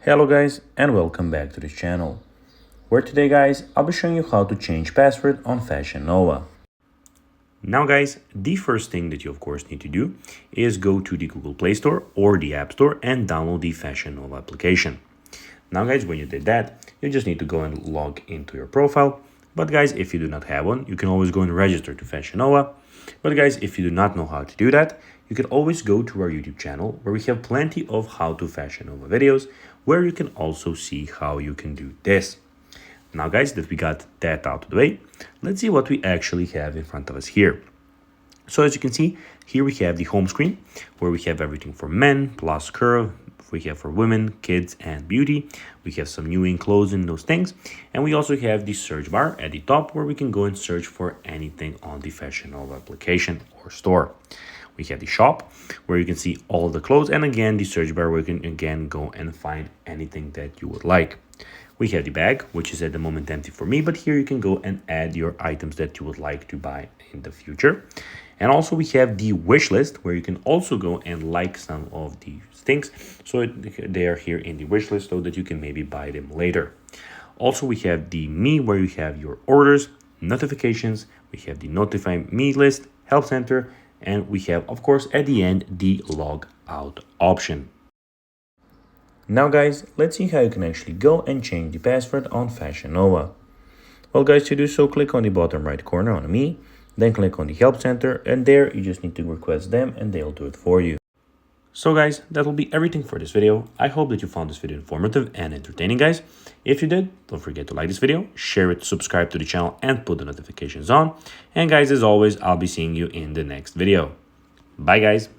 Hello guys and welcome back to this channel, where today guys I'll be showing you how to change password on Fashion Nova. Now guys, the first thing that you of course need to do is go to the Google Play Store or the App Store and download the Fashion Nova application. Now guys, when you did that, you just need to go and log into your profile. But guys, if you do not have one, you can always go and register to Fashion Nova. But guys, if you do not know how to do that, you can always go to our YouTube channel where we have plenty of how to Fashion Nova videos where you can also see how you can do this. Now guys, that we got that out of the way, let's see what we actually have in front of us here. So as you can see, here we have the home screen where we have everything for men, plus curve, we have for women, kids, and beauty. We have some new clothes and those things. And we also have the search bar at the top where we can go and search for anything on the Fashion Nova application or store. We have the shop where you can see all the clothes, and again the search bar where you can again go and find anything that you would like. We have the bag, which is at the moment empty for me, but here you can go and add your items that you would like to buy in the future. And also we have the wish list where you can also go and like some of these things. So they are here in the wish list so that you can maybe buy them later. Also we have the me where you have your orders, notifications, we have the notify me list, help center, and we have of course at the end the log out option. Now guys, let's see how you can actually go and change the password on Fashion Nova. Well guys, to do so, click on the bottom right corner on me, then click on the help center, and there you just need to request them and they'll do it for you. So guys, that will be everything for this video. I hope that you found this video informative and entertaining guys. If you did, don't forget to like this video, share it, subscribe to the channel, and put the notifications on. And guys, as always, I'll be seeing you in the next video. Bye guys.